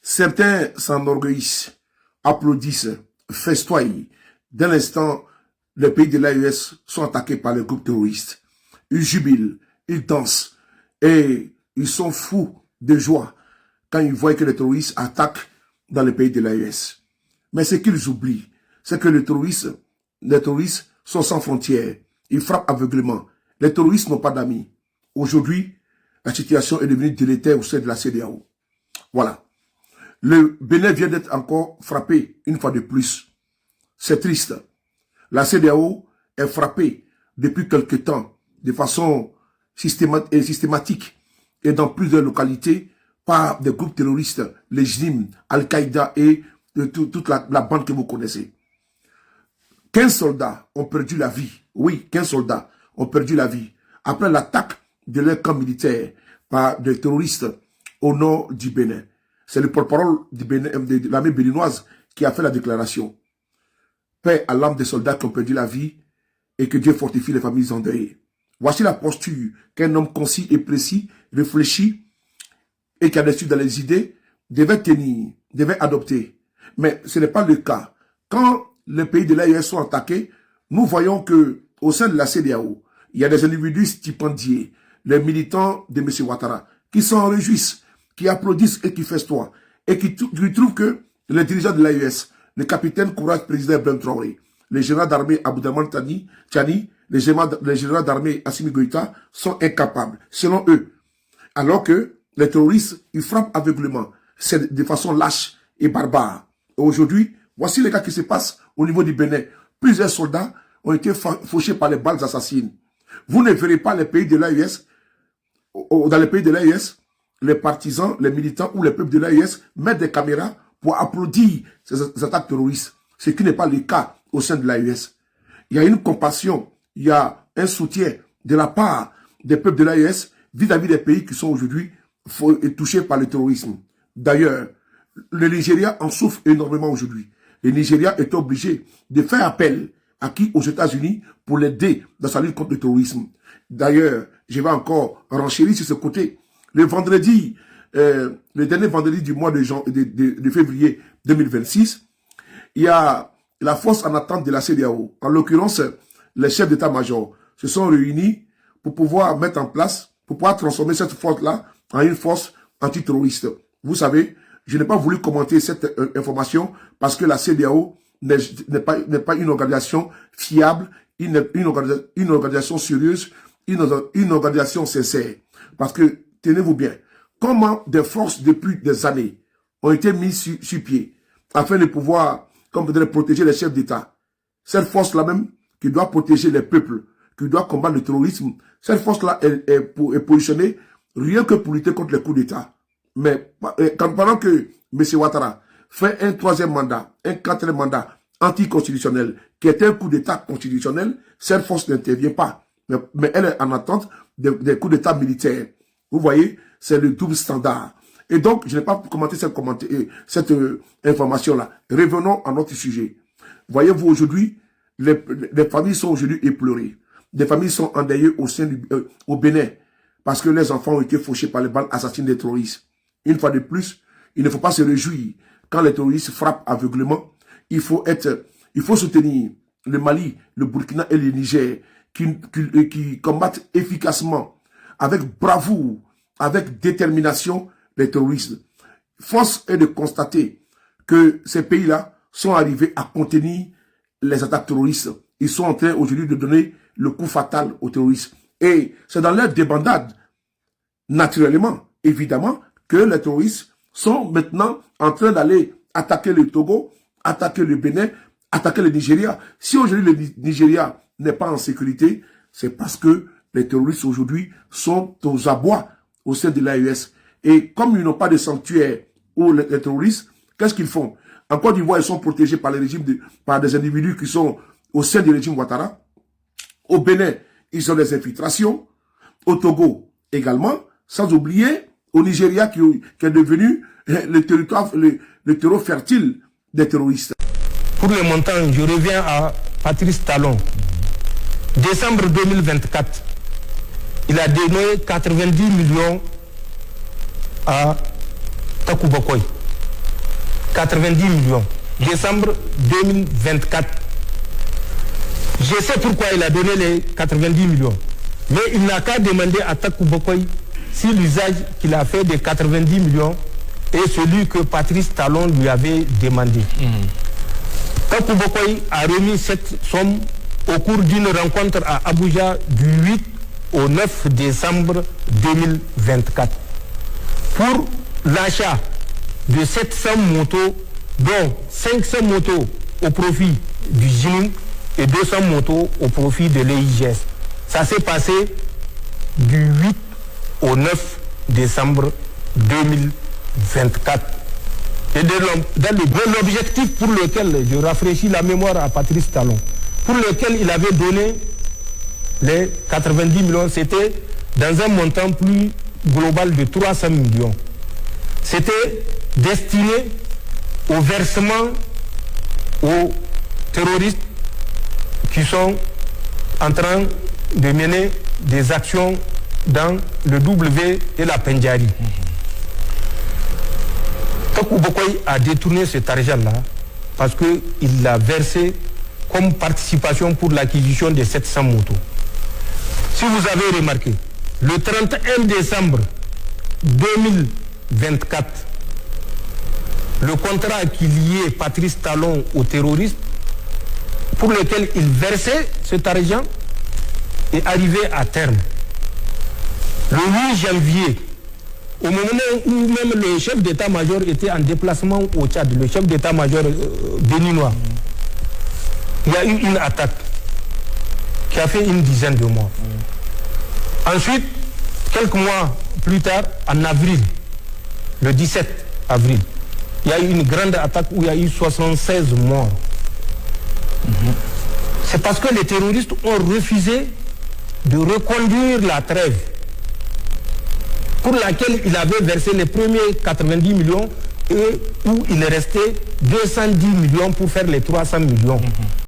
Certains s'enorgueillissent, applaudissent, festoient. Dès l'instant, les pays de l'AES sont attaqués par les groupes terroristes. Ils jubilent, ils dansent et ils sont fous de joie quand ils voient que les terroristes attaquent dans les pays de l'AES. Mais ce qu'ils oublient, c'est que les terroristes sont sans frontières. Ils frappent aveuglément. Les terroristes n'ont pas d'amis. Aujourd'hui, la situation est devenue délétère au sein de la CEDEAO. Voilà. Le Bénin vient d'être encore frappé une fois de plus. C'est triste. La CEDEAO est frappée depuis quelque temps de façon systématique et dans plusieurs localités par des groupes terroristes, les JNIM, Al-Qaïda et toute la bande que vous connaissez. 15 soldats ont perdu la vie. Oui, 15 soldats ont perdu la vie après l'attaque de leur camp militaire par des terroristes au nord du Bénin. C'est le porte-parole de l'armée béninoise qui a fait la déclaration. Paix à l'âme des soldats qui ont perdu la vie et que Dieu fortifie les familles endeuillées. Voici la posture qu'un homme concis et précis, réfléchi et qui a dessus dans les idées, devait tenir, devait adopter. Mais ce n'est pas le cas. Quand les pays de l'AES sont attaqués, nous voyons que au sein de la CEDEAO, il y a des individus stipendiés, les militants de M. Ouattara, qui s'en réjouissent, qui applaudissent et qui festoient, et qui trouvent que les dirigeants de l'AES, le capitaine Courage, président Ibrahim Traoré, le général d'armée Aboudaman Tchani, le général d'armée Assimi Goïta sont incapables, selon eux. Alors que les terroristes, ils frappent aveuglément, c'est de façon lâche et barbare. Aujourd'hui, voici les cas qui se passent au niveau du Bénin. Plusieurs soldats ont été fauchés par les balles assassines. Vous ne verrez pas les pays de l'AES, dans les pays de l'AES, les partisans, les militants ou les peuples de l'AES mettent des caméras pour applaudir ces attaques terroristes. Ce qui n'est pas le cas au sein de l'AES. Il y a une compassion, il y a un soutien de la part des peuples de l'AES vis-à-vis des pays qui sont aujourd'hui touchés par le terrorisme. D'ailleurs, le Nigeria en souffre énormément aujourd'hui. Le Nigeria est obligé de faire appel à qui? Aux États-Unis pour l'aider dans sa lutte contre le terrorisme. D'ailleurs, je vais encore renchérir sur ce côté. Le vendredi, le dernier vendredi du mois de février 2026, il y a la force en attente de la CEDEAO. En l'occurrence, les chefs d'état-major se sont réunis pour pouvoir mettre en place, pour pouvoir transformer cette force-là en une force antiterroriste. Vous savez, je n'ai pas voulu commenter cette information parce que la CEDEAO n'est pas une organisation fiable, une organisation sérieuse, une organisation sincère. Parce que, tenez-vous bien, comment des forces depuis des années ont été mises sur pied afin de pouvoir, comme vous dites, protéger les chefs d'État. Cette force-là même qui doit protéger les peuples, qui doit combattre le terrorisme, cette force-là est positionnée rien que pour lutter contre les coups d'État. Mais pendant que M. Ouattara fait un troisième mandat, un quatrième mandat anticonstitutionnel, qui est un coup d'État constitutionnel, cette force n'intervient pas. Mais elle est en attente des coups d'État militaires. Vous voyez, c'est le double standard. Et donc, je n'ai pas commenté cette information-là. Revenons à notre sujet. Voyez-vous, aujourd'hui, les familles sont aujourd'hui éplorées. Des familles sont endeuillées au Bénin parce que les enfants ont été fauchés par les balles assassines des terroristes. Une fois de plus, il ne faut pas se réjouir quand les terroristes frappent aveuglément. Il faut soutenir le Mali, le Burkina et le Niger qui combattent efficacement, avec bravoure, avec détermination, les terroristes. Force est de constater que ces pays-là sont arrivés à contenir les attaques terroristes. Ils sont en train aujourd'hui de donner le coup fatal aux terroristes. Et c'est dans leur débandade, naturellement, évidemment, que les terroristes sont maintenant en train d'aller attaquer le Togo, attaquer le Bénin, attaquer le Nigeria. Si aujourd'hui le Nigeria n'est pas en sécurité, c'est parce que les terroristes aujourd'hui sont aux abois au sein de l'AES. Et comme ils n'ont pas de sanctuaire où les terroristes, qu'est-ce qu'ils font? En Côte d'Ivoire, ils sont protégés par par des individus qui sont au sein du régime Ouattara. Au Bénin, ils ont des infiltrations. Au Togo également. Sans oublier au Nigeria qui est devenu le terreau fertile des terroristes. Pour le montant, je reviens à Patrice Talon. Décembre 2024, il a donné 90 millions à Takubakoy. 90 millions. Décembre 2024. Je sais pourquoi il a donné les 90 millions. Mais il n'a qu'à demander à Takou Bokoy si l'usage qu'il a fait des 90 millions est celui que Patrice Talon lui avait demandé. Takou Bokoy a remis cette somme au cours d'une rencontre à Abuja du 8 au 9 décembre 2024 pour l'achat de 700 motos, dont 500 motos au profit du GINIM et 200 motos au profit de l'EIGS. Ça s'est passé du 8 au 9 décembre 2024. Et dans l'objectif pour lequel je rafraîchis la mémoire à Patrice Talon, pour lequel il avait donné les 90 millions, c'était dans un montant plus global de 300 millions. C'était destiné au versement aux terroristes qui sont en train de mener des actions dans le W et la Pendjari. Takou Bokoy a détourné cet argent-là parce qu'il l'a versé comme participation pour l'acquisition de 700 motos. Si vous avez remarqué, le 31 décembre 2024, le contrat qui liait Patrice Talon aux terroristes, pour lequel il versait cet argent, est arrivé à terme. Le 8 janvier, au moment où même le chef d'état-major était en déplacement au Tchad, le chef d'état-major béninois, il y a eu une attaque qui a fait une dizaine de morts. Ensuite, quelques mois plus tard, en avril, le 17 avril, il y a eu une grande attaque où il y a eu 76 morts. C'est parce que les terroristes ont refusé de reconduire la trêve pour laquelle il avait versé les premiers 90 millions et où il restait 210 millions pour faire les 300 millions.